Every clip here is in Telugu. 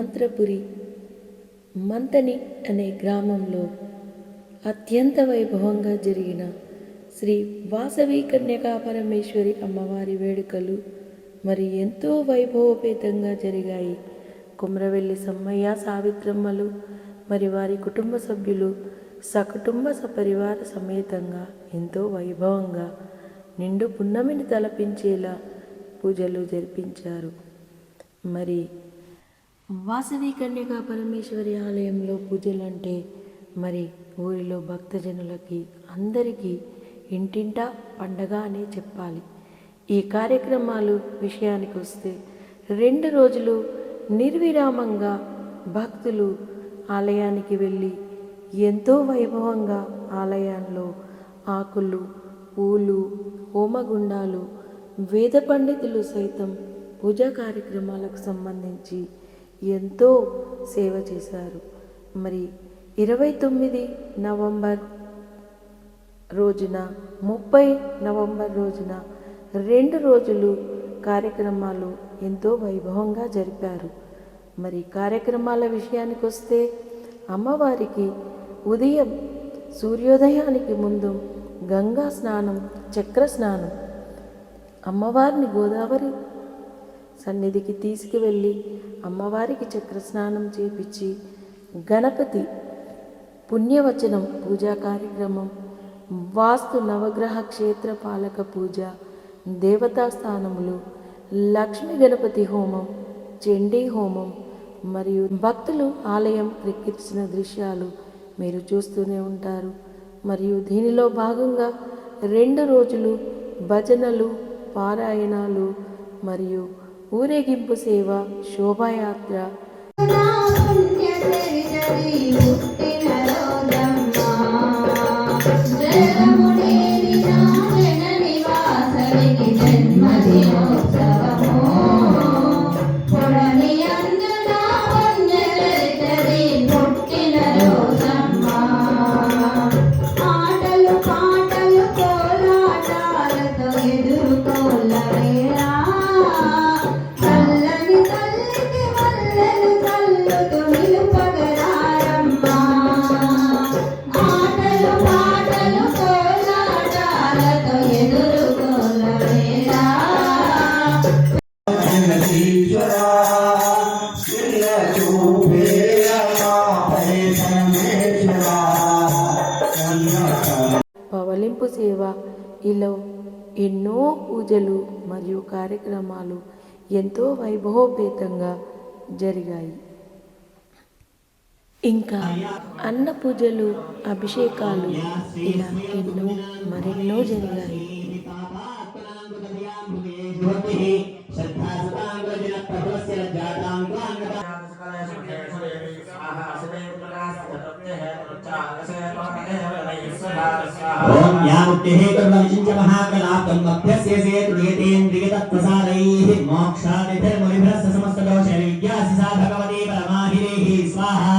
మంత్రపురి మంతని అనే గ్రామంలో అత్యంత వైభవంగా జరిగిన శ్రీ వాసవి కన్యకా పరమేశ్వరి అమ్మవారి వేడుకలు మరి ఎంతో వైభవపేతంగా జరిగాయి. కుమ్రవెల్లి సమ్మయ్య సావిత్రమ్మలు మరి వారి కుటుంబ సభ్యులు సకుటుంబ సపరివార సమేతంగా ఎంతో వైభవంగా నిండు పున్నమిని తలపించేలా పూజలు జరిపించారు. మరి వాసవి కన్యకా పరమేశ్వరి ఆలయంలో పూజలంటే మరి ఊరిలో భక్తజనులకి అందరికీ ఇంటింటా పండగ అనే చెప్పాలి. ఈ కార్యక్రమాలు విషయానికి వస్తే 2 రోజులు నిర్విరామంగా భక్తులు ఆలయానికి వెళ్ళి ఎంతో వైభవంగా ఆలయంలో ఆకులు, పూలు, హోమగుండాలు, వేద పండితులు సైతం పూజా కార్యక్రమాలకు సంబంధించి ఎంతో సేవ చేశారు. మరి 29 నవంబర్ రోజున 30 నవంబర్ రోజున 2 రోజులు కార్యక్రమాలు ఎంతో వైభవంగా జరిపారు. మరి కార్యక్రమాల విషయానికి వస్తే అమ్మవారికి ఉదయం సూర్యోదయానికి ముందు గంగా స్నానం, చక్ర స్నానం, అమ్మవారిని గోదావరి సన్నిధికి తీసుకువెళ్ళి అమ్మవారికి చక్ర స్నానం చేపించి గణపతి పుణ్యవచనం పూజా కార్యక్రమం, వాస్తు నవగ్రహ క్షేత్ర పాలక పూజ, దేవతా స్థానములు, లక్ష్మీ గణపతి హోమం, చండీ హోమం మరియు భక్తులు ఆలయం క్రిక్కించిన దృశ్యాలు మీరు చూస్తూనే ఉంటారు. మరియు దీనిలో భాగంగా 2 రోజులు భజనలు, పారాయణాలు మరియు ఊరేగింపు సేవ, శోభాయాత్ర పవలింపు సేవ, ఇలా ఎన్నో పూజలు మరియు కార్యక్రమాలు ఎంతో వైభవపేతంగా జరిగాయి. ఇంకా అన్న పూజలు, అభిషేకాలు ఇలా మరెన్నో జరిగాయి. ఓం యాముక్తిః కర్మవిచించ మహాకలాపం అభ్యస్యసే త్రియతేంద్రియతత్ప్రసారైః మోక్షాదిభిర్మునిభ్రస్స సమస్తదోషైర్విద్యాసిసా భగవతి పరమాహిరేః స్వాహా.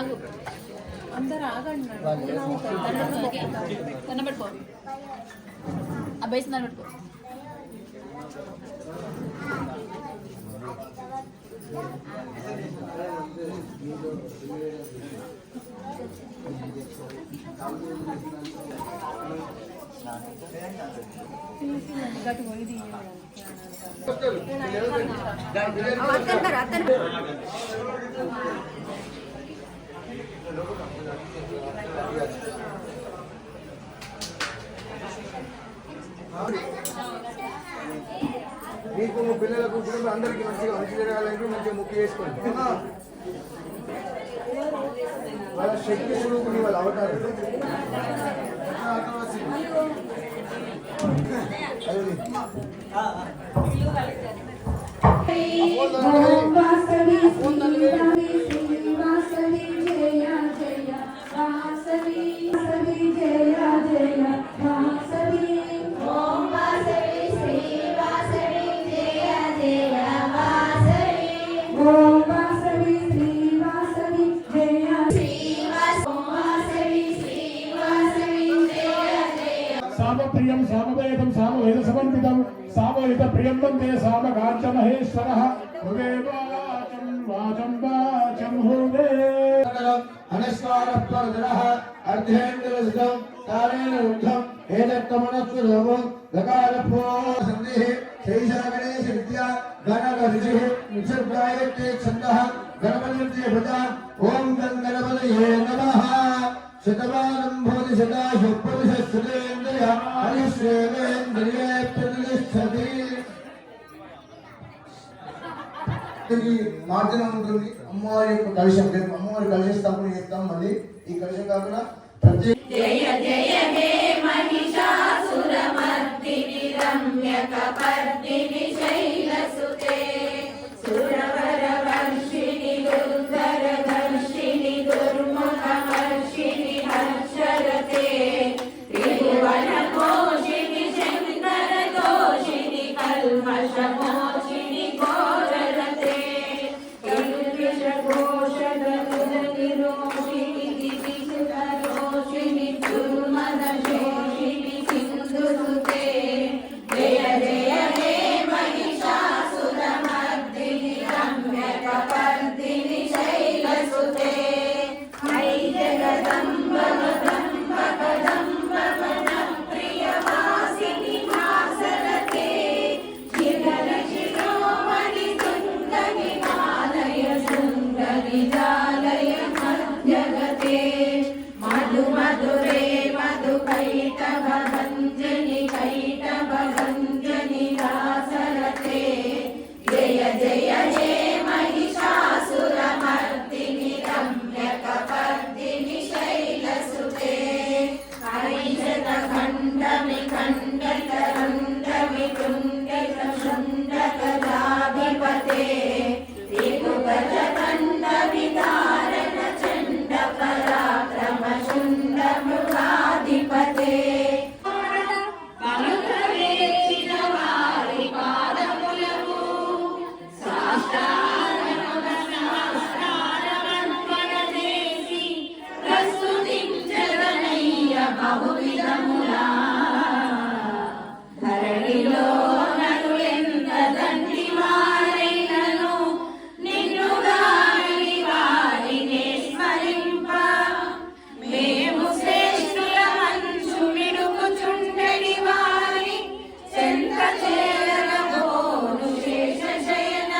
ఆగు అందరు ఆగండి దండం పెట్టుకో ఆ బేసిన దండం పెట్టుకో గట్టు పోయి మీకు పిల్లలకు కుటుంబం అందరికీ మంచిగా మంచి జరగాలంటే మంచిగా ముక్కు చేసుకోండి. వాళ్ళ శక్తి స్వరూపుని వాళ్ళ అవతారం. सामप्रियं सामवेदं सामवेद समन्वितं सामवेद प्रियं वन्दे सामगाच महेश्वरः भुवेवाचं वाचं वाचं भुवे अनस्कारप्रदरः अर्धेन्द्रवसतं कालेन ऊर्ध्वम् एतत्तमनस्वरूपं गकारभो सन्धिः शैशागणेश विद्या गणगऋषिः निषद्गायत्रे छन्दः गणपतिर्जे भजा ॐ गणपतये नमः शतमानं भवति शताशु पुरुषश्रुतेन्द्रिय हरिश्रेवेन्द्रिये प्रतिष्ठति మార్జనం ఉంటుంది. అమ్మవారి యొక్క కలశం రేపు అమ్మవారి కలశ స్థాపన చేస్తాం. మళ్ళీ ఈ కలశం కాకుండా ప్రతి జయ జయ హే మహిషాసురమర్దిని రమ్యకపర్దిని శైలసుతే సురవర వర్షిణి దుర్ధర ఘర్షిణి దుర్ముఖమర్షిణి హర్షరతే త్రిభువన కోశిని శంకర దోషిని కల్మషమోషిని ఘోరరతే ఘోషదరుదనిరోషిని దిశుధరోషిని దుర్మదశోషిని సింధుసుతే జయ జయ హే మహిషాసురమర్దిని రమ్యకపర్దిని శైలసుతే మై జగదంబ వదంబ కదంబ వన ప్రియవాసిని భాసరతే శిఖర శిరోమణి తుంగ విమాలయ సుందరి జాలయ మధ్యగతే మధు మధురే మధు కైటభ భంజని కైటభ భంజని రాసరతే జయ జయ హే మహిషాసురమర్దిని రమ్యకపర్దిని శైలసుతే హరిజత ఖండమి ఖండకరండమి కుండక శుండకదాధిపతే త్రిభుగజ ఖండ విదారణ చండ పరాక్రమ శుండ మృగాధిపతే పలుకవేసిన వారి పాదములకు సాష్టాంగనమస్కారమర్పణ చేసి ప్రస్తుతించదనయ్య బహువిధములా ధరణిలో నరులెంత దండి వారైనను నిన్నుగాని వారినే స్మరింప మేము శ్రేష్ఠుల మంచు మిడుకుచుండెడి వారి చెంత చేరగోను శేష శయన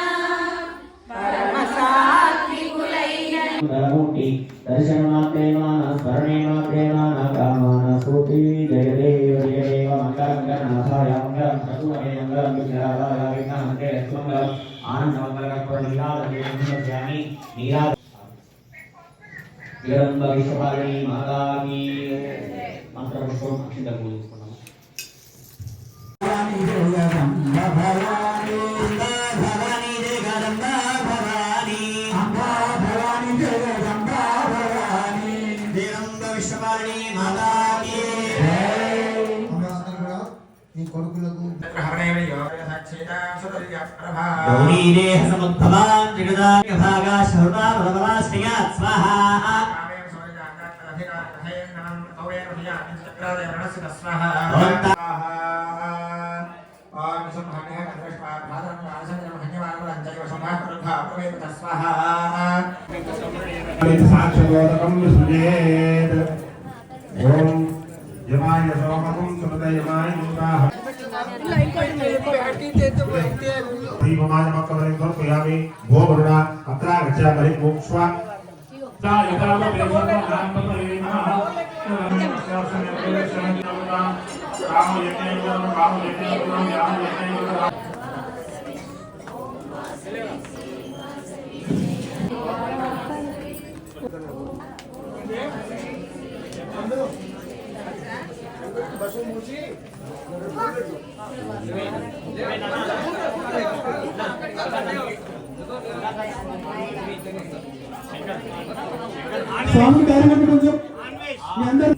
పరమ సాత్వికులైన మూర్తి దర్శనమాత్రేణ స్మరణేమాత్రేణ కామాన స్తోతి జయ దేవ మంగళం గణనాథాయ మంగళం సతువే మంగళం విఘ్నరాజాయ విఘ్నహంతే మంగళం ఆనందమంగళకర నీరాజామి నీరాజ విరంబ విశ్వపాలిని మాతాకి మంత్ర పుష్పం అక్షింతలు పూజించుకున్నాము. భవాని భవాని భవాని జగదంబ భవాని భవాని జగదంబ భవాని విరంబ విశ్వపాలిని మాతాకి అందరూ కూడా మీ కొడుకులకు హరణేన యోగ गौरीदेह समुद्भवान् जगदाभागा शर्मा भगवास्त्रियात् स्वाहा साक्षगोरकं सुजेत् ओम यमाय सोमकं सुमदयमाय दूताः दीपमाय मक्कवरे समर्पयामि भो वरुणा अत्रा गच्छामि मोक्ष्वा सा यथाव वेदो नामपरिणः स्वामी कार्य కొంచెం మీ అందరూ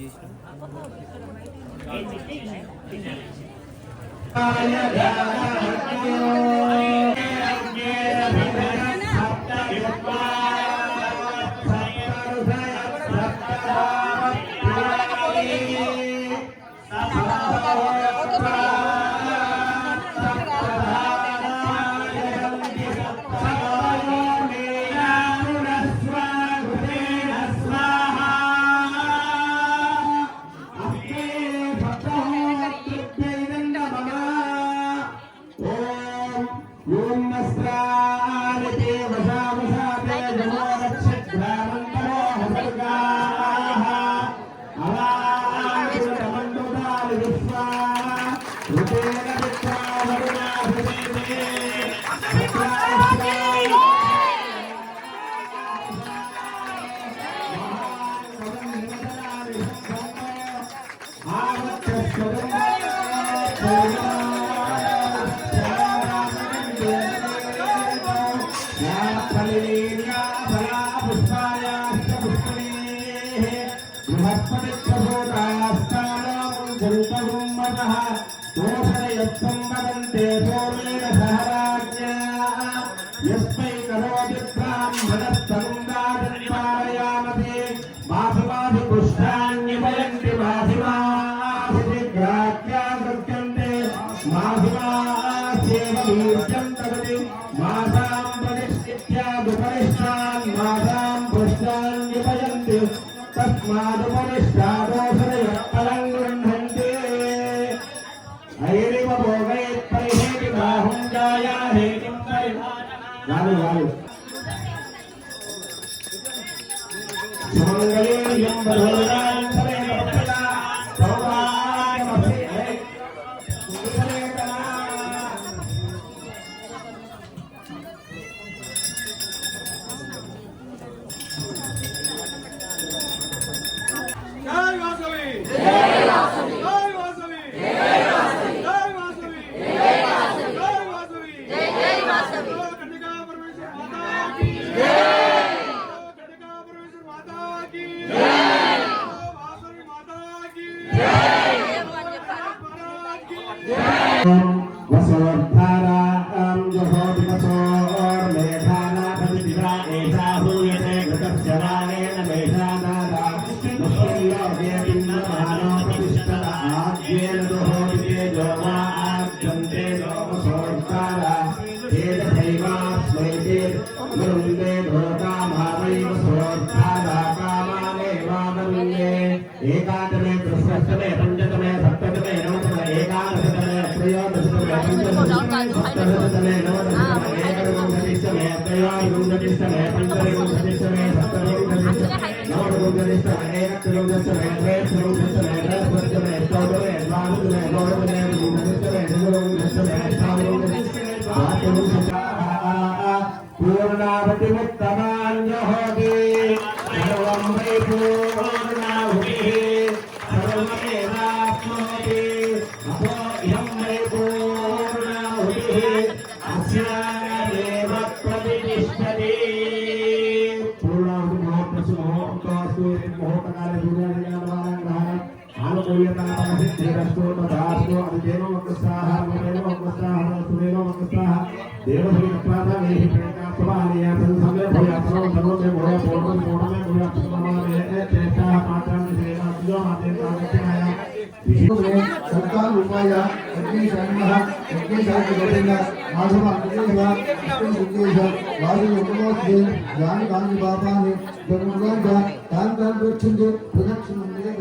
सरकार उपाय अग्निशरणः अग्निशास्त्रगोविंद माधव अग्निशा अग्निशुद्धेशा वायु उपमोत्ते ज्ञान गांधी बाबाने जन्मगंगा तान तान प्रचंड प्रदक्षिण मेरे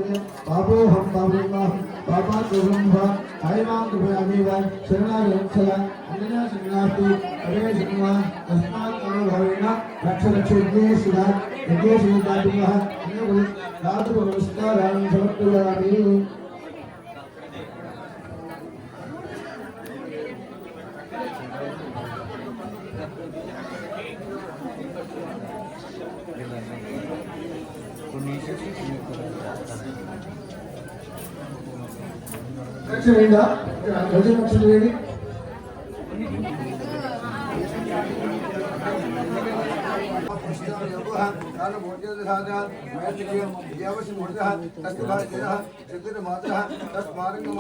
बाबो हम बाबा बाबा तरुणभा आयमान दुभयामीवा शरणागच्छला अन्यना शरणार्थी अरे शरणा तस्मात् अनुभावेन रक्ष रक्ष यज्ञेश्वरा यज्ञेश्वरादिमः अन्य राजु नमस्कारान् समर्पयामि Cerita, kerja macam ni.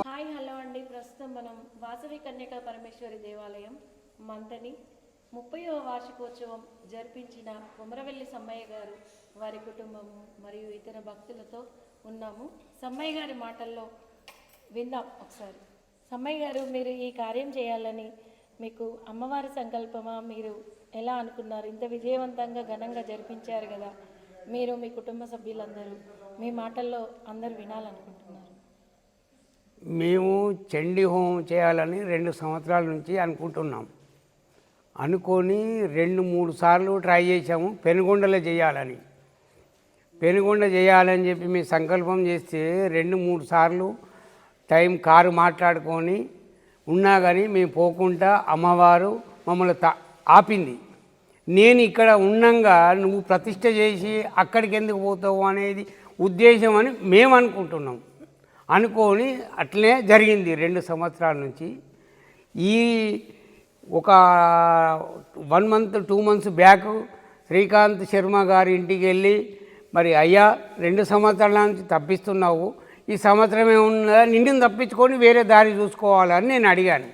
Hi hello అండి. ప్రస్తుతం మనం వాసవి కన్యకా పరమేశ్వరి దేవాలయం మంతని 30వ వార్షికోత్సవం జరిపించిన కొమరవెల్లి సమ్మయ్య గారు వారి కుటుంబము మరియు ఇతర భక్తులతో ఉన్నాము. సమ్మయ్య గారి మాటల్లో విందాం ఒకసారి. సమ్మయ్య గారు, మీరు ఈ కార్యం చేయాలని మీకు అమ్మవారి సంకల్పమా? మీరు ఎలా అనుకున్నారు? ఇంత విజయవంతంగా ఘనంగా జరిపించారు కదా, మీరు మీ కుటుంబ సభ్యులందరూ మీ మాటల్లో అందరూ వినాలనుకుంటున్నారు. మేము చండీ హోమం చేయాలని 2 సంవత్సరాల నుంచి అనుకుంటున్నాం. అనుకొని 2-3 సార్లు ట్రై చేసాము పెనుగొండలో చేయాలని. పెనుగొండ చేయాలని చెప్పి మేము సంకల్పం చేస్తే 2-3 సార్లు టైం కారు మాట్లాడుకొని ఉన్నా కానీ మేము పోకుండా అమ్మవారు మమ్మల్ని ఆపింది. నేను ఇక్కడ ఉన్నంగా నువ్వు ప్రతిష్ట చేసి అక్కడికి ఎందుకు పోతావు అనేది ఉద్దేశం అని మేము అనుకుంటున్నాం. అనుకొని అట్లనే జరిగింది 2 సంవత్సరాల నుంచి. ఈ ఒక 1 month 2 months back Srikanth Sharma గారి ఇంటికి వెళ్ళి, మరి అయ్యా 2 సంవత్సరాల నుంచి తప్పిస్తున్నావు, ఈ సంవత్సరం ఏమున్నా నిండిని తప్పించుకొని వేరే దారి చూసుకోవాలని నేను అడిగాను.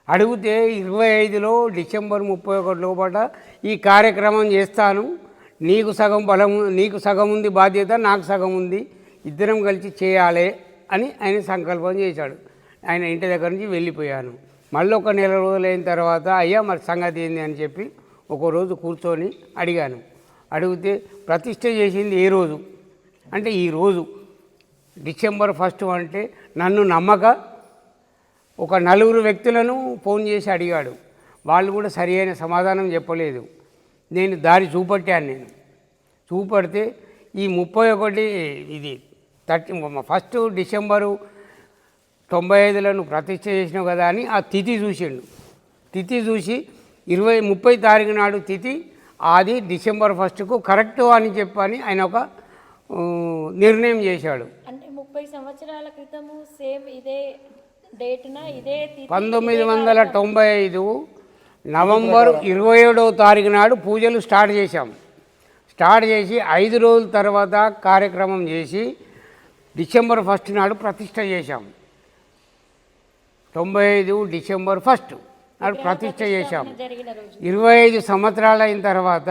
అడిగితే 25లో డిసెంబర్ 31 లోపల ఈ కార్యక్రమం చేస్తాను, నీకు సగం బలం, నీకు సగం ఉంది బాధ్యత, నాకు సగం ఉంది, ఇద్దరం కలిసి చేయాలి అని ఆయన సంకల్పం చేశాడు. ఆయన ఇంటి దగ్గర నుంచి వెళ్ళిపోయాను. మళ్ళీ ఒక నెల రోజులైన తర్వాత అయ్యా మరి సంగతి ఏంది అని చెప్పి ఒకరోజు కూర్చొని అడిగాను. అడిగితే ప్రతిష్ట చేసింది ఏ రోజు అంటే ఈరోజు డిసెంబర్ 1 అంటే నన్ను నమ్మక ఒక 4 వ్యక్తులను ఫోన్ చేసి అడిగాడు. వాళ్ళు కూడా సరి అయిన సమాధానం చెప్పలేదు. నేను దారి చూపట్టాను. చూపడితే ఈ 31 ఇది 1 డిసెంబరు 95లో నువ్వు ప్రతిష్ట చేసినావు కదా అని ఆ తిథి చూసిండు. తిథి చూసి 30 తారీఖు నాడు తిథి అది డిసెంబర్ 1కు కరెక్ట్ అని చెప్పని ఆయన ఒక నిర్ణయం చేశాడు. అంటే 30 సంవత్సరాల క్రితము సేమ్ ఇదే డేట్న ఇదే 1995 నవంబర్ 27వ తారీఖు నాడు పూజలు స్టార్ట్ చేశాం. స్టార్ట్ చేసి 5 రోజుల తర్వాత కార్యక్రమం చేసి డిసెంబర్ 1 నాడు ప్రతిష్ట చేశాం. 95 డిసెంబర్ 1 నాడు ప్రతిష్ట చేశాం. 25 సంవత్సరాలు అయిన తర్వాత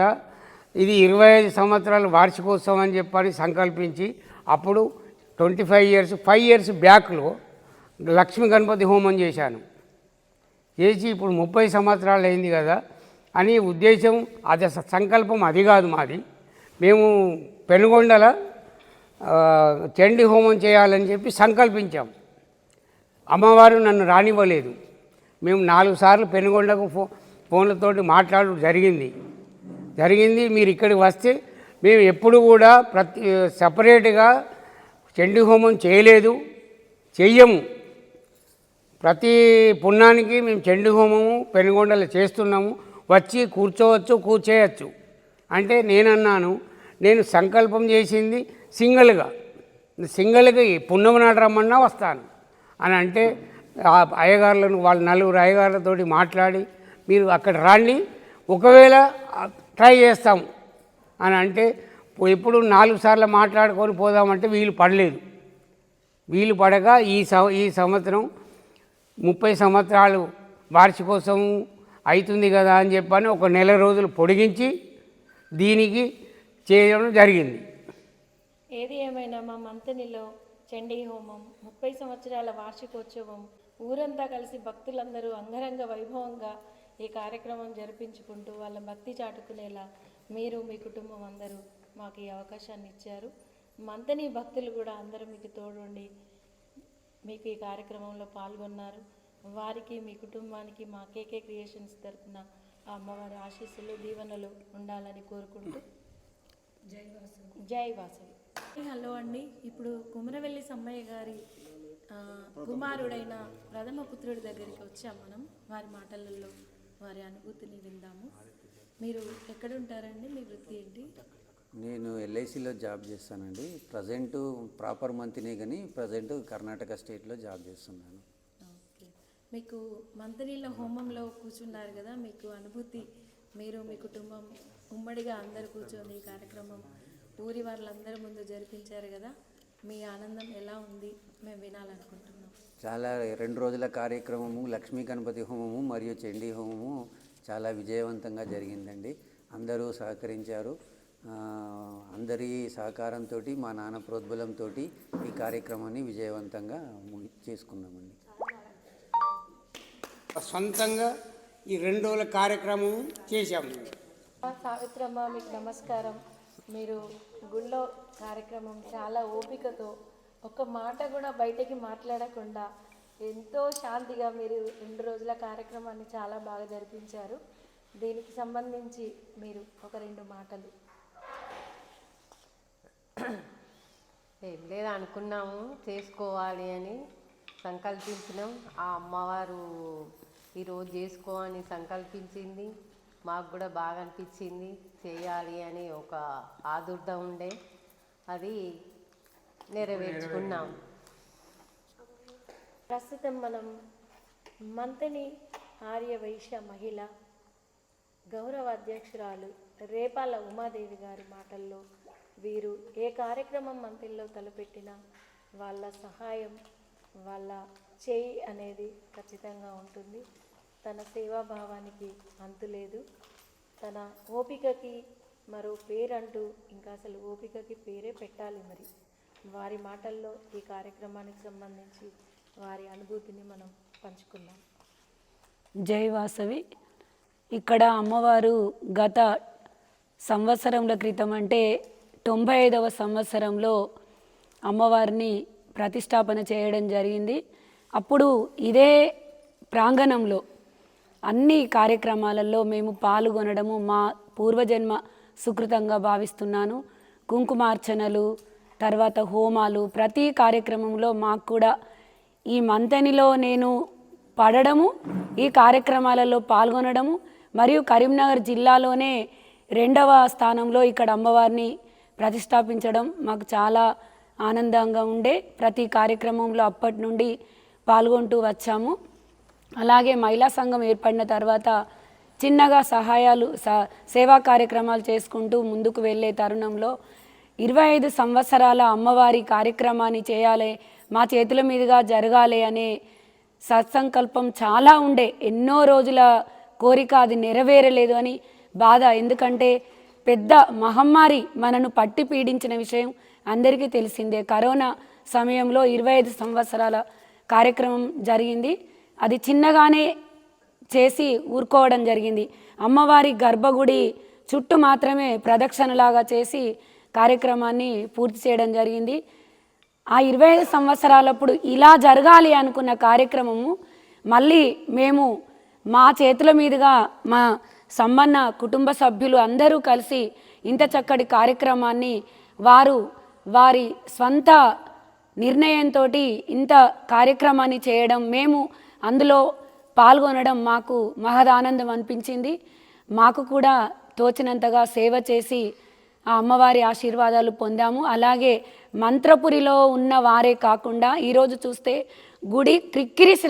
ఇది 25 సంవత్సరాలు వార్షికోత్సవం అని చెప్పని సంకల్పించి అప్పుడు 5 ఇయర్స్ బ్యాక్లో లక్ష్మీ గణపతి హోమం చేశాను. చేసి ఇప్పుడు 30 సంవత్సరాలు అయింది కదా అని ఉద్దేశం, అది సంకల్పం అది కాదు మాది. మేము పెనుగొండల చండీ హోమం చేయాలని చెప్పి సంకల్పించాం. అమ్మవారు నన్ను రానివ్వలేదు. మేము 4 సార్లు పెనుగొండకు ఫోన్లతోటి మాట్లాడు జరిగింది. మీరు ఇక్కడికి వస్తే మేము ఎప్పుడు కూడా సపరేట్గా చండీ హోమం చేయలేదు, చెయ్యము. ప్రతి పుణ్యానికి మేము చండీ హోమము పెనుగొండలో చేస్తున్నాము. వచ్చి కూర్చోవచ్చు, కూర్చేయచ్చు అంటే నేనన్నాను, నేను సంకల్పం చేసింది సింగిల్గా పుణ్యం నాడు రమ్మన్నా వస్తాను అని అంటే అయ్యగారులను వాళ్ళ 4 అయ్యగారులతోటి మాట్లాడి మీరు అక్కడ రాండి, ఒకవేళ ట్రై చేస్తాం అని అంటే ఎప్పుడు 4 సార్లు మాట్లాడుకొని పోదామంటే వీలు పడలేదు. వీలు పడగా ఈ సంవత్సరం 30 సంవత్సరాలు వార్షికోత్సవం అవుతుంది కదా అని చెప్పని ఒక నెల రోజులు పొడిగించి దీనికి చేయడం జరిగింది. ఏది ఏమైనా మా మంతనిలో చండీ హోమం 30 సంవత్సరాల వార్షికోత్సవం ఊరంతా కలిసి భక్తులందరూ అంగరంగ వైభవంగా ఈ కార్యక్రమం జరిపించుకుంటూ వాళ్ళ భక్తి చాటుకునేలా మీరు మీ కుటుంబం అందరూ మాకు ఈ అవకాశాన్ని ఇచ్చారు. మంతని భక్తులు కూడా అందరూ మీకు తోడుండి మీకు ఈ కార్యక్రమంలో పాల్గొన్నారు. వారికి మీ కుటుంబానికి మా కేకే క్రియేషన్స్ తరఫున ఆ అమ్మవారి ఆశీస్సులు దీవెనలు ఉండాలని కోరుకుంటూ జై వాసవి. హలో అండి, ఇప్పుడు కుమరవెల్లి సమ్మయ్య గారి కుమారుడైన ప్రథమ పుత్రుడి దగ్గరికి వచ్చాం. మనం వారి మాటలలో వారి అనుభూతిని విందాము. మీరు ఎక్కడ ఉంటారండి? మీ వృత్తి ఏంటి? నేను ఎల్ఐసిలో జాబ్ చేస్తానండి. ప్రజెంటు ప్రాపర్ మంత్నే కానీ ప్రజెంట్ కర్ణాటక స్టేట్లో జాబ్ చేస్తున్నాను. ఓకే, మీకు మంత్రిలో హోమంలో కూర్చున్నారు కదా, మీకు అనుభూతి, మీరు మీ కుటుంబం ఉమ్మడిగా అందరు కూర్చొని ఈ కార్యక్రమం ఊరి వాళ్ళందరి ముందు జరిపించారు కదా, మీ ఆనందం ఎలా ఉంది మేము వినాలనుకుంటున్నాం. చాలా 2 రోజుల కార్యక్రమము లక్ష్మీ గణపతి హోమము మరియు చండీ హోమము చాలా విజయవంతంగా జరిగిందండి. అందరూ సహకరించారు. అందరి సహకారంతో మా నాన్న ప్రోద్బలంతో ఈ కార్యక్రమాన్ని విజయవంతంగా చేసుకున్నామండి. సొంతంగా ఈ 2 రోజుల కార్యక్రమం చేశాము. సావిత్రమ్మ, మీకు నమస్కారం. మీరు గుళ్ళో కార్యక్రమం చాలా ఓపికతో ఒక మాట కూడా బయటకి మాట్లాడకుండా ఎంతో శాంతిగా మీరు 2 రోజుల కార్యక్రమాన్ని చాలా బాగా జరిపించారు. దీనికి సంబంధించి మీరు ఒక 2 మాటలు. ఏం లేదు, అనుకున్నాము చేసుకోవాలి అని సంకల్పించినాం. ఆ అమ్మవారు ఈరోజు చేసుకో అని సంకల్పించింది. మాకు కూడా బాగా అనిపించింది, చేయాలి అని ఒక ఆదుర్ద ఉండే, అది నెరవేర్చుకున్నాం. ప్రస్తుతం మనం మంతని ఆర్యవైశ్య మహిళ గౌరవ అధ్యక్షురాలు రేపాల ఉమాదేవి గారి మాటల్లో వీరు ఏ కార్యక్రమం మంత్రిలో తలపెట్టినా వాళ్ళ సహాయం, వాళ్ళ చేయి అనేది ఖచ్చితంగా ఉంటుంది. తన సేవాభావానికి అంతులేదు. తన ఓపికకి మరో పేరంటూ ఇంకా అసలు ఓపికకి పేరే పెట్టాలి. మరి వారి మాటల్లో ఈ కార్యక్రమానికి సంబంధించి వారి అనుభూతిని మనం పంచుకుందాం. జై వాసవి. ఇక్కడ అమ్మవారు గత సంవత్సరంల క్రితం అంటే 95వ సంవత్సరంలో అమ్మవారిని ప్రతిష్టాపన చేయడం జరిగింది. అప్పుడు ఇదే ప్రాంగణంలో అన్ని కార్యక్రమాలలో మేము పాల్గొనడము మా పూర్వజన్మ సుకృతంగా భావిస్తున్నాను. కుంకుమార్చనలు, తర్వాత హోమాలు, ప్రతి కార్యక్రమంలో మాకు కూడా ఈ మంతనిలో నేను పడడము, ఈ కార్యక్రమాలలో పాల్గొనడము, మరియు కరీంనగర్ జిల్లాలోనే 2వ స్థానంలో ఇక్కడ అమ్మవారిని ప్రతిష్టాపించడం మాకు చాలా ఆనందంగా ఉండే. ప్రతి కార్యక్రమంలో అప్పటి నుండి పాల్గొంటూ వచ్చాము. అలాగే మహిళా సంఘం ఏర్పడిన తర్వాత చిన్నగా సహాయాలు సేవా కార్యక్రమాలు చేసుకుంటూ ముందుకు వెళ్ళే తరుణంలో 25 సంవత్సరాల అమ్మవారి కార్యక్రమాన్ని చేయాలి, మా చేతుల మీదుగా జరగాలి అనే సత్సంకల్పం చాలా ఉండే. ఎన్నో రోజుల కోరిక, అది నెరవేరలేదు అని బాధ. ఎందుకంటే పెద్ద మహమ్మారి మనను పట్టి పీడించిన విషయం అందరికీ తెలిసిందే. కరోనా సమయంలో 25 సంవత్సరాల కార్యక్రమం జరిగింది. అది చిన్నగానే చేసి ఊరుకోవడం జరిగింది. అమ్మవారి గర్భగుడి చుట్టూ మాత్రమే ప్రదక్షిణలాగా చేసి కార్యక్రమాన్ని పూర్తి చేయడం జరిగింది. ఆ 25 సంవత్సరాలప్పుడు ఇలా జరగాలి అనుకున్న కార్యక్రమము మళ్ళీ మేము మా చేతుల మీదుగా మా సమ్మన్న కుటుంబ సభ్యులు అందరూ కలిసి ఇంత చక్కటి కార్యక్రమాన్ని వారి స్వంత నిర్ణయంతో ఇంత కార్యక్రమాన్ని చేయడం, మేము అందులో పాల్గొనడం మాకు మహదానందం అనిపించింది. మాకు కూడా తోచినంతగా సేవ చేసి ఆ అమ్మవారి ఆశీర్వాదాలు పొందాము. అలాగే మంత్రపురిలో ఉన్న వారే కాకుండా ఈరోజు చూస్తే గుడి క్రిక్కిరిసి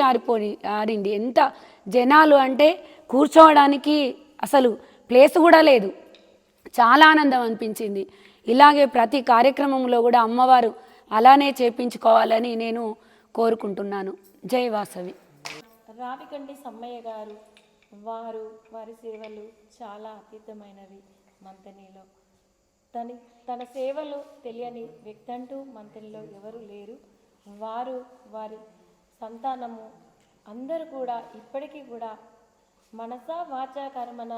ఆరింది. ఎంత జనాలు అంటే కూర్చోవడానికి అసలు ప్లేస్ కూడా లేదు. చాలా ఆనందం అనిపించింది. ఇలాగే ప్రతి కార్యక్రమంలో కూడా అమ్మవారు అలానే చేపించుకోవాలని నేను కోరుకుంటున్నాను. జై వాసవి. రావికండి సమ్మయ్య గారు వారి సేవలు చాలా అతీతమైనవి. మంతనిలో తన సేవలు తెలియని వ్యక్తి అంటూ మంతనిలో ఎవరు లేరు. వారి సంతానము అందరూ కూడా ఇప్పటికీ కూడా మనసా వాచా కర్మన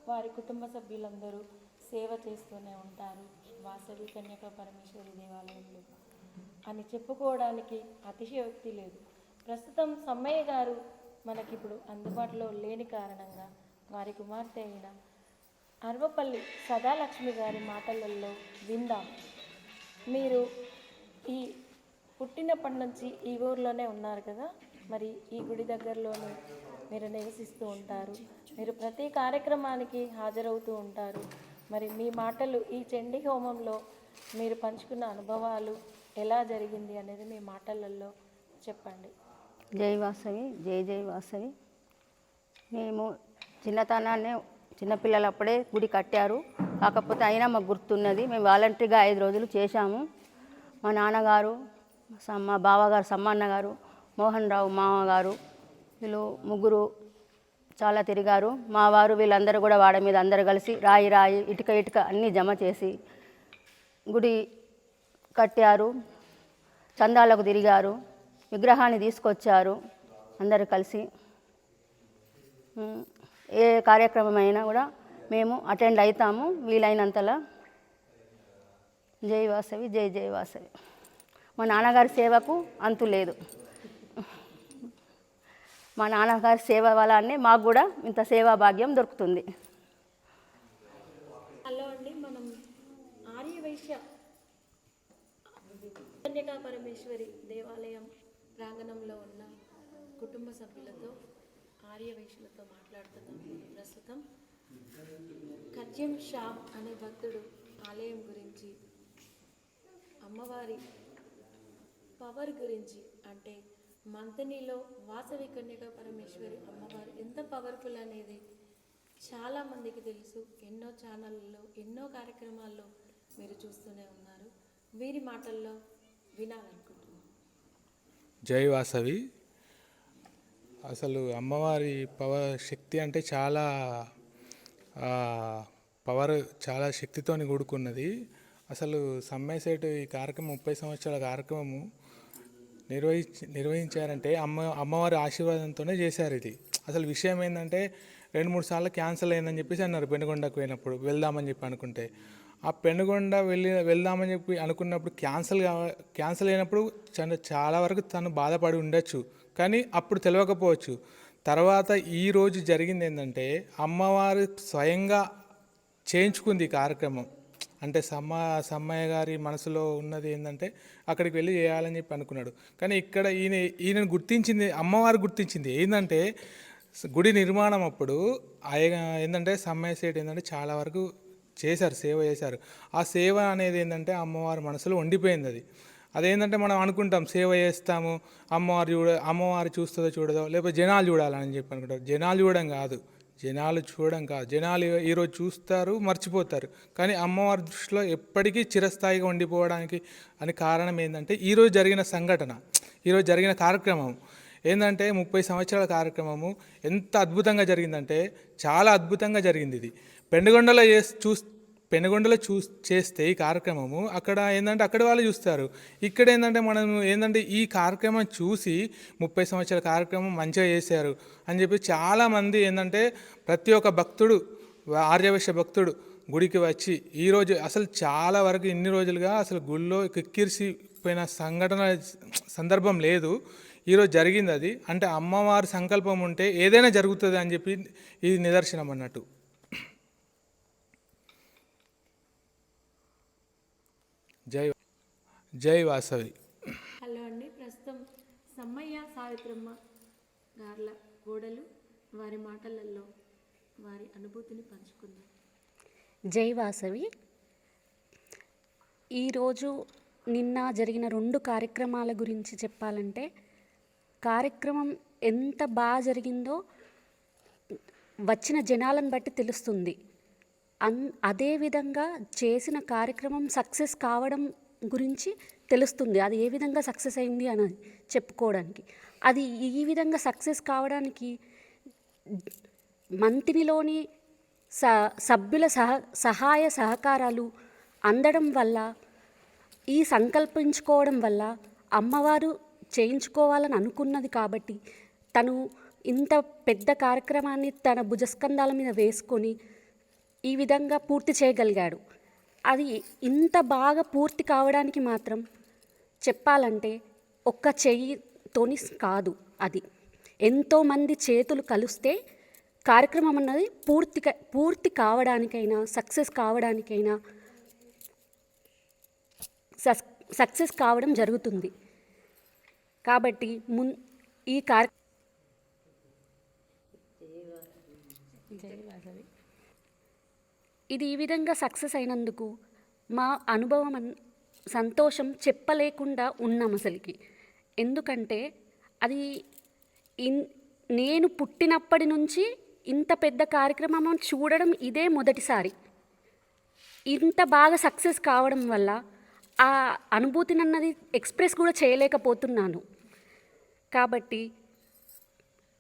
వారి కుటుంబ సభ్యులందరూ సేవ చేస్తూనే ఉంటారు వాసవి కన్యకా పరమేశ్వరి దేవాలయంలో అని చెప్పుకోవడానికి అతిశయోక్తి లేదు. ప్రస్తుతం సమ్మయ్య గారు మనకిప్పుడు అందుబాటులో లేని కారణంగా వారి కుమార్తె అయిన అర్వపల్లి సదాలక్ష్మి గారి మాటలలో విందాం. మీరు ఈ పుట్టినప్పటి నుంచి ఈ ఊర్లోనే ఉన్నారు కదా, మరి ఈ గుడి దగ్గరలోనే మీరు నివసిస్తూ ఉంటారు, మీరు ప్రతి కార్యక్రమానికి హాజరవుతూ ఉంటారు. మరి మీ మాటలు ఈ చండీ హోమంలో మీరు పంచుకున్న అనుభవాలు ఎలా జరిగింది అనేది మీ మాటలలో చెప్పండి. జై వాసవి, జై జై వాసవి. మేము చిన్నపిల్లలప్పుడే గుడి కట్టారు, కాకపోతే అయినా మాకు గుర్తున్నది. మేము వాలంటరీగా 5 రోజులు చేశాము. మా నాన్నగారు, మా బావగారు సమ్మన్న గారు, మోహన్ రావు మామగారు, వీళ్ళు ముగ్గురు చాలా తిరిగారు. మా వారు వీళ్ళందరూ కూడా వాడ మీద అందరూ కలిసి రాయి ఇటుక అన్నీ జమ చేసి గుడి కట్టారు. చందాలకు తిరిగారు, విగ్రహాన్ని తీసుకొచ్చారు అందరూ కలిసి. ఏ కార్యక్రమం అయినా కూడా మేము అటెండ్ అవుతాము వీలైనంతలా. జై వాసవి, జై జై వాసవి. మా నాన్నగారి సేవకు అంతు లేదు. మా నాన్నగారి సేవ వల్లనే మాకు కూడా ఇంత సేవా భాగ్యం దొరుకుతుంది. హలో అండి, మనం ఆర్యవైశ్య కన్యకా పరమేశ్వరి దేవాలయం ప్రాంగణంలో ఉన్న కుటుంబ సభ్యులతో ఆర్యవైశ్యులతో మాట్లాడుతున్నాం. ప్రస్తుతం కత్యం శ్యామ్ అనే భక్తుడు ఆలయం గురించి, అమ్మవారి పవర్ గురించి, అంటే మంతనిలో వాసవి కన్యకా పరమేశ్వరి అమ్మవారు ఎంత పవర్ఫుల్ అనేది చాలామందికి తెలుసు. ఎన్నో ఛానళ్ళలో ఎన్నో కార్యక్రమాల్లో మీరు చూస్తూనే ఉన్నారు. వీరి మాటల్లో వినాలనుకుంటున్నాను. జై వాసవి. అసలు అమ్మవారి శక్తి అంటే చాలా చాలా శక్తితోని కూడుకున్నది. అసలు సమ్మయ్య సేటు ఈ కార్యక్రమం 30 సంవత్సరాల కార్యక్రమము నిర్వహించారంటే అమ్మవారి ఆశీర్వాదంతోనే చేశారు. ఇది అసలు విషయం ఏంటంటే 2-3 సార్లు క్యాన్సిల్ అయిందని చెప్పేసి అన్నారు. పెనుగొండకు పోయినప్పుడు వెళ్దామని చెప్పి అనుకుంటే, ఆ పెనుగొండ వెళ్దామని చెప్పి అనుకున్నప్పుడు క్యాన్సిల్ అయినప్పుడు చాలా వరకు తను బాధపడి ఉండొచ్చు, కానీ అప్పుడు తెలియకపోవచ్చు. తర్వాత ఈరోజు జరిగింది ఏంటంటే అమ్మవారు స్వయంగా చేయించుకుంది ఈ కార్యక్రమం. అంటే సమ్మయ్య గారి మనసులో ఉన్నది ఏంటంటే అక్కడికి వెళ్ళి చేయాలని చెప్పి అనుకున్నాడు. కానీ ఇక్కడ ఈయనను గుర్తించింది, అమ్మవారు గుర్తించింది ఏంటంటే గుడి నిర్మాణం అప్పుడు ఏంటంటే సమ్మయ్య సేటు ఏంటంటే చాలా వరకు చేశారు, సేవ చేశారు. ఆ సేవ అనేది ఏంటంటే అమ్మవారి మనసులో ఉండిపోయింది. అదేంటంటే మనం అనుకుంటాం సేవ చేస్తాము, అమ్మవారు చూస్తుందో చూడదో, లేకపోతే జనాలు చూడాలని చెప్పి అనుకుంటారు. జనాలు చూడడం కాదు, జనాలు ఈరోజు చూస్తారు, మర్చిపోతారు. కానీ అమ్మవారి దృష్టిలో ఎప్పటికీ చిరస్థాయిగా ఉండిపోవడానికి అని కారణం ఏంటంటే ఈరోజు జరిగిన సంఘటన, ఈరోజు జరిగిన కార్యక్రమం ఏంటంటే 30 సంవత్సరాల కార్యక్రమము ఎంత అద్భుతంగా జరిగిందంటే చాలా అద్భుతంగా జరిగింది. ఇది పెనుగొండలో చేస్తే ఈ కార్యక్రమము అక్కడ ఏంటంటే అక్కడ వాళ్ళు చూస్తారు. ఇక్కడ ఏంటంటే మనం ఏంటంటే ఈ కార్యక్రమం చూసి 30 సంవత్సరాల కార్యక్రమం మంచిగా చేశారు అని చెప్పి చాలామంది ఏంటంటే ప్రతి ఒక్క భక్తుడు, ఆర్యవైశ్య భక్తుడు గుడికి వచ్చి ఈరోజు అసలు చాలా వరకు ఇన్ని రోజులుగా అసలు గుళ్ళో కిక్కిరిసిపోయిన సందర్భం లేదు. ఈరోజు జరిగింది. అది అంటే అమ్మవారి సంకల్పం ఉంటే ఏదైనా జరుగుతుంది అని చెప్పి ఇది నిదర్శనం అన్నట్టు. జై వాసవి. హలో అండి, ప్రస్తుతం సమ్మయ్య సావిత్రమ్మ గార్ల గోడలు వారి మాటలలో వారి అనుభూతిని పంచుకుందాం. జై వాసవి. ఈరోజు నిన్న జరిగిన 2 కార్యక్రమాల గురించి చెప్పాలంటే, కార్యక్రమం ఎంత బాగా జరిగిందో వచ్చిన జనాలను బట్టి తెలుస్తుంది. అదేవిధంగా చేసిన కార్యక్రమం సక్సెస్ కావడం గురించి తెలుస్తుంది, అది ఏ విధంగా సక్సెస్ అయింది అని చెప్పుకోవడానికి. అది ఈ విధంగా సక్సెస్ కావడానికి మంతినిలోని సభ్యుల సహాయ సహకారాలు అందడం వల్ల, ఈ సంకల్పించుకోవడం వల్ల అమ్మవారు చేయించుకోవాలని అనుకున్నది కాబట్టి తను ఇంత పెద్ద కార్యక్రమాన్ని తన భుజస్కంధాల మీద వేసుకొని ఈ విధంగా పూర్తి చేయగలిగాడు. అది ఇంత బాగా పూర్తి కావడానికి మాత్రం చెప్పాలంటే ఒక్క చెయ్యితోని కాదు, అది ఎంతోమంది చేతులు కలిస్తే కార్యక్రమం అన్నది పూర్తి కావడానికైనా సక్సెస్ కావడం జరుగుతుంది. కాబట్టి ఈ ఇది ఈ విధంగా సక్సెస్ అయినందుకు మా అనుభవం సంతోషం చెప్పలేకుండా ఉన్నాం అసలుకి. ఎందుకంటే అది నేను పుట్టినప్పటి నుంచి ఇంత పెద్ద కార్యక్రమం చూడడం ఇదే మొదటిసారి. ఇంత బాగా సక్సెస్ కావడం వల్ల ఆ అనుభూతిని అన్నది ఎక్స్ప్రెస్ కూడా చేయలేకపోతున్నాను. కాబట్టి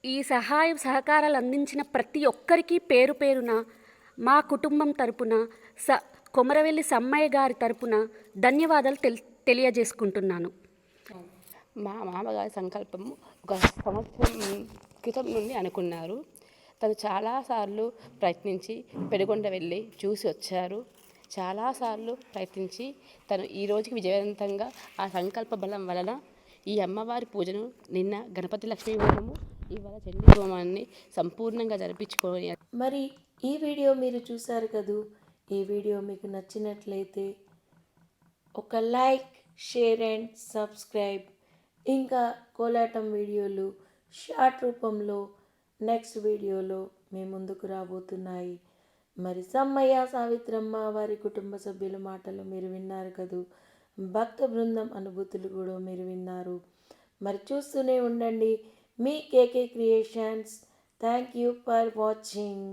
ఈ సహకారాలు అందించిన ప్రతి ఒక్కరికి పేరు పేరున మా కుటుంబం తరపున కొమరవెల్లి సమ్మయ్య గారి తరపున ధన్యవాదాలు తెలియజేసుకుంటున్నాను. మా మామగారి సంకల్పం ఒక సంవత్సరం క్రితం నుండి అనుకున్నారు. తను చాలాసార్లు ప్రయత్నించి పెనుగొండ వెళ్ళి చూసి వచ్చారు. చాలాసార్లు ప్రయత్నించి తను ఈ రోజుకి విజయవంతంగా ఆ సంకల్ప బలం వలన ఈ అమ్మవారి పూజను నిన్న గణపతి లక్ష్మీ హోమము, ఇవాళ చండీ హోమాన్ని సంపూర్ణంగా జరిపించుకొని. మరి ఈ వీడియో మీరు చూశారు కదూ. ఈ వీడియో మీకు నచ్చినట్లయితే ఒక లైక్, షేర్ అండ్ సబ్స్క్రైబ్. ఇంకా కోలాటం వీడియోలు షార్ట్ రూపంలో నెక్స్ట్ వీడియోలో మీ ముందుకు రాబోతున్నాయి. మరి సమ్మయ్య, సావిత్రమ్మ వారి కుటుంబ సభ్యుల మాటలు మీరు విన్నారు కదూ. భక్త బృందం అనుభూతులు కూడా మీరు విన్నారు. మరి చూస్తూనే ఉండండి మీ KK Creations. Thank you for watching.